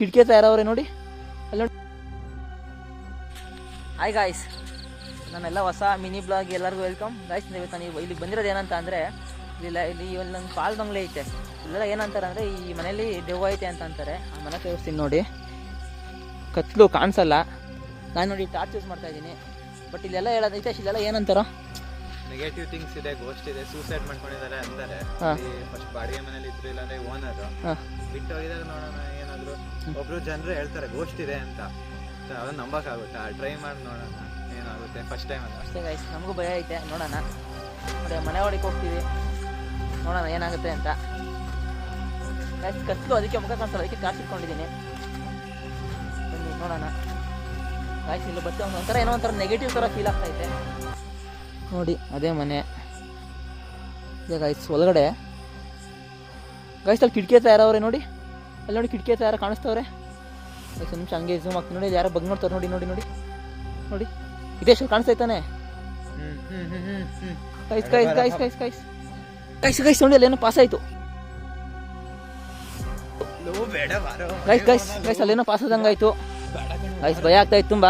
ಕಿಟಕಿ ತಯಾರವ್ರೆ ನೋಡಿ ಅಲ್ಲಿ ನೋಡಿ. ಹಾಯ್ ಗಾಯ್ಸ್, ನನ್ನೆಲ್ಲ ಹೊಸ ಮಿನಿ ಬ್ಲಾಗ್ ಎಲ್ಲರಿಗೂ ವೆಲ್ಕಮ್ ಗಾಯ್ಸ್. ನೀವು ಇಲ್ಲಿಗೆ ಬಂದಿರೋದು ಏನಂತ ಅಂದರೆ ಇಲ್ಲಿ ನನ್ನ ಪಾಲ್ ಬಂಗ್ಲೆ ಐತೆ. ಇಲ್ಲೆಲ್ಲ ಏನಂತಾರೆ ಅಂದರೆ ಈ ಮನೇಲಿ ದೆವ್ವ ಐತೆ ಅಂತ ಅಂತಾರೆ. ಆ ಮನೆ ತೋರಿಸ್ತೀನಿ ನೋಡಿ. ಕತ್ಲು ಕಾಣಿಸಲ್ಲ. ನಾನು ನೋಡಿ ಟಾರ್ಚ್ ಯೂಸ್ ಮಾಡ್ತಾ ಇದ್ದೀನಿ. ಬಟ್ ಇಲ್ಲೆಲ್ಲ ಹೇಳೋದೈತೆ, ಇಲ್ಲೆಲ್ಲ ಏನಂತಾರ ನೆಗೆಟಿವ್ ಥಿಂಗ್ಸ್ ಇದೆ, ಗೋಸ್ಟ್ ಇದೆ, ಸೂಸೈಡ್ ಮಾಡ್ಕೊಂಡಿದ್ದಾರೆ ಅಂತಾರೆ. ಫಸ್ಟ್ ಬಾಡಿಗೆ ಮನೇಲಿ ಇದ್ರು, ಇಲ್ಲಾಂದ್ರೆ ಓನರ್ ಬಿಟ್ಟು ಹೋಗಿದಾಗ ನೋಡೋಣ ಏನಾದ್ರು. ಒಬ್ರು ಜನರು ಹೇಳ್ತಾರೆ ಗೋಸ್ಟ್ ಇದೆ ಅಂತ, ಅದನ್ನ ನಂಬಕ್ಕಾಗುತ್ತಾ? ಟ್ರೈ ಮಾಡಿ ನೋಡೋಣ ಏನಾಗುತ್ತೆ. ಫಸ್ಟ್ ಟೈಮ್ ಅಲ್ಲ ಅಷ್ಟೇ ಗೈಸ್, ನಮಗೂ ಭಯ ಐತೆ. ನೋಡೋಣ, ಅದೇ ಮನೆ ಒಳಗೆ ಹೋಗ್ತೀವಿ, ನೋಡೋಣ ಏನಾಗುತ್ತೆ ಅಂತ. ಗೈಸ್ ಕತ್ಲು, ಅದಕ್ಕೆ ಮುಖ ಕಾಣಿಸಲ್ಲ, ಅದಕ್ಕೆ ಟಾರ್ಚ್ ಇಟ್ಕೊಂಡಿದ್ದೀನಿ. ಬನ್ನಿ ನೋಡೋಣ ಗೈಸ್. ಇಲ್ಲಿ ಬರ್ತೇ ಒಂಥರ ಏನೋ ಒಂಥರ ನೆಗೆಟಿವ್ ಥರ ಫೀಲ್ ಆಗ್ತೈತೆ ನೋಡಿ. ಅದೇ ಮನೆ ಇದೆ ಗೈಸ್. ಒಳಗಡೆ ಗೈಸ್ ಅಲ್ಲಿ ಕಿಟಕಿ ತಯಾರವ್ರೆ ನೋಡಿ. ಅಲ್ಲಿ ನೋಡಿ ಕಿಟಕಿ ತಯಾರ ಕಾಣಿಸ್ತವ್ರೆ ಗೈಸ್. ನಿಮಿಷ ಹಂಗೆ ಝೂಮ್ ಆಗ್ತೀನಿ ನೋಡಿ. ಯಾರೋ ಬಗ್ ನೋಡ್ತಾರೆ ನೋಡಿ ನೋಡಿ ನೋಡಿ ನೋಡಿ. ಇದೇಶ ಕಾಣಿಸ್ತೈತಾನೆ guys guys guys guys guys guys guys ನೋಡಿ. ಅಲ್ಲಿ ಏನೋ ಪಾಸ್ ಆಯಿತು ಗೈಸ್ ಗೈಸ್ ಗೈಸ್. ಅಲ್ಲೇನೋ ಪಾಸ್ ಆದಂಗಾಯ್ತು ಗೈಸ್. ಭಯ ಆಗ್ತಾಯಿತ್ತು ತುಂಬ.